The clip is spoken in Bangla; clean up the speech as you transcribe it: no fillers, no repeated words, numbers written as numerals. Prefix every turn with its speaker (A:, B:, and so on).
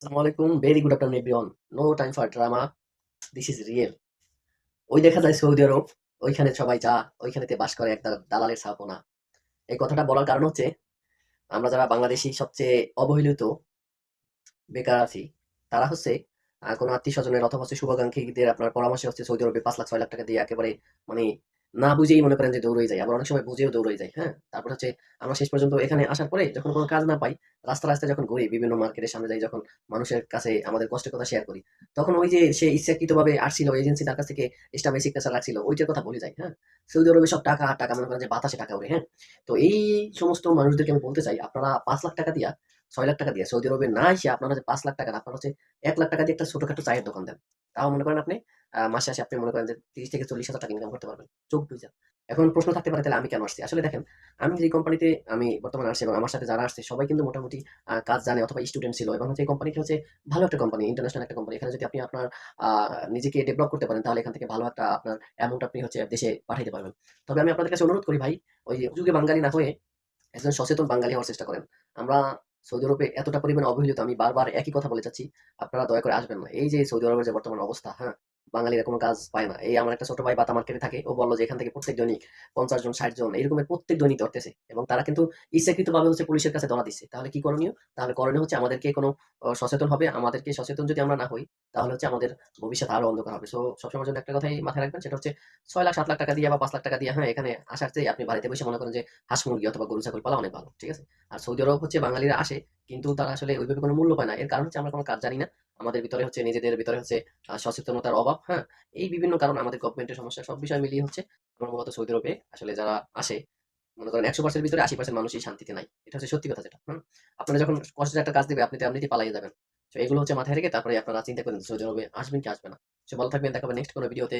A: আসসালামু আলাইকুম। Very good afternoon everyone. No time for drama. This is real. ওই দেখা যায় সৌদি আরব, ওইখানে সবাই যা, ওইখানেতে বাস করে একটা দালালের ছাপও না। এই কথাটা বলার কারণ হচ্ছে, আমরা যারা বাংলাদেশী সবচেয়ে অবহেলিত বেকার আছি, তারা হচ্ছে কোনো আত্মীয়-স্বজনের অথবা হচ্ছে শুভাকাঙ্ক্ষীদের আপনার পরামর্শে হচ্ছে সৌদি আরবে ৫,০০,০০০ ৬,০০,০০০ দিয়ে একেবারে মানে না বুঝেই মনে করেন যে দৌড়ে যাই। আবার অনেক সময় বুঝেও দৌড়ে যাই, হ্যাঁ? তারপর হচ্ছে আমরা শেষ পর্যন্ত এখানে আসার পরে যখন কোনো কাজ না পাই, রাস্তায় যখন ঘুরি, বিভিন্ন মার্কেটের সামনে যাই, যখন মানুষের কাছে আমাদের কষ্টের কথা শেয়ার করি, তখন ওই যে সে ইচ্ছাকৃতভাবে আসছিল, এজেন্সি তার কাছ থেকে স্টাম্পে সিগনেচার রাখছিল, ওইটার কথা ভুলে যাই, হ্যাঁ? সৌদি আরবে সব টাকা আর টাকা, মনে করেন যে বাতাসে টাকা ওড়ে, হ্যাঁ? তো এই সমস্ত মানুষদেরকে আমি বলতে চাই, আপনারা ৳৫,০০,০০০ দিয়া ৬,০০,০০০ দিয়ে সৌদি আরবে না এসে আপনারা যে ৳৫,০০,০০০ না, আপনারা হচ্ছে ৳১,০০,০০০ দিয়ে একটা ছোটখাটো চায়ের দোকান দেন। তাও মনে করেন আপনি মাসে আসে আপনি মনে করেন যে ৳৩০,000 থেকে ৳৪০,000 ইনকাম করতে পারবেন। চোখ বুইজা। এখন প্রশ্ন থাকতে পারে, তাহলে আমি কেন আসছি? আসলে দেখেন, আমি যে কোম্পানিতে আমি বর্তমানে আসছি এবং আমার সাথে যারা আসছে সবাই কিন্তু মোটামুটি কাজ জানে অথবা স্টুডেন্ট ছিল, এবং হচ্ছে এই কোম্পানিটি হচ্ছে ভালো একটা কোম্পানি, ইন্টারন্যাশনাল একটা কোম্পানি। এখানে যদি আপনি আপনার আ নিজেকে ডেভেলপ করতে পারেন, তাহলে এখান থেকে ভালো একটা আপনার অ্যামাউন্ট আপনি হচ্ছে দেশে পাঠাইতে পারবেন। তবে আমি আপনাদের কাছে অনুরোধ করি ভাই, ওই যুগে বাঙালি না হয়ে একজন সচেতন বাঙালি হওয়ার চেষ্টা করেন। আমরা সৌদি আরবে এতটা পরিমাণে অবহেলিত, আমি বারবার একই কথা বলে যাচ্ছি। আপনারা দয়া করে আসবেন না। এই যে সৌদি আরবের যে বর্তমান অবস্থা, হ্যাঁ? বাঙালিরা কোনো কাজ পায় না। এই আমার একটা ছোট ভাই বাটা মার্কেটে থাকে। ও বলল যে এখান থেকে প্রত্যেক দৈনিক ৫০ জন ৬০ জন এরকমের প্রত্যেক দৈনিক ধরতেছে। এবং তারা কিন্তু ইচ্ছাকৃতভাবে হচ্ছে পুলিশের কাছে ধরা দিচ্ছে। তাহলে কি করণীয়? তাহলে করণীয় হচ্ছে আমাদেরকে কোনো সচেতন হবে। আমাদেরকে সচেতন যদি আমরা না হই, তাহলে হচ্ছে আমাদের ভবিষ্যৎ আরো অন্ধকার হবে। সো সবসময়ের জন্য একটা কথাই মাথায় রাখবেন, সেটা হচ্ছে ৬,০০,০০০ ৭,০০,০০০ দিয়ে বা ৫,০০,০০০ দিয়ে, হ্যাঁ, এখানে আসার চেয়ে আপনি বাড়িতে বসে মনে করেন যে হাঁস মুরগি অথবা গরু ছাগল পালা অনেক ভালো। ঠিক আছে? আর সৌদি আরব হচ্ছে বাঙালিরা আসে, কিন্তু তারা আসলে ওইভাবে কোনো মূল্য পায় না। এর কারণ হচ্ছে আমরা কোনো কাজ জানি না। আমাদের ভিতরে হচ্ছে নিজেদের ভিতরে হচ্ছে সচেতনতার অভাব, হ্যাঁ? এই বিভিন্ন কারণ, আমাদের গভর্নমেন্টের সমস্যা, সব বিষয় মিলিয়ে হচ্ছে আমরা মূলত সৌদি আরবে আসলে যারা আসে, মনে করেন ১০০% ভিতরে ৮০% মানুষই শান্তিতে নাই। এটা হচ্ছে সত্যি কথা যেটা, হুম? আপনারা যখন কষ্টের একটা কাজ দিবে, আপনি তো এমনিতেই পালাইয়া যাবেন। সো এগুলো হচ্ছে মাথায় রেখে তারপরে আপনারা চিন্তা করেন সৌদি আরবে আসবেন কি আসবেন না। সো ভালো থাকবেন। দেখা হবে নেক্সট কোনো ভিডিওতে।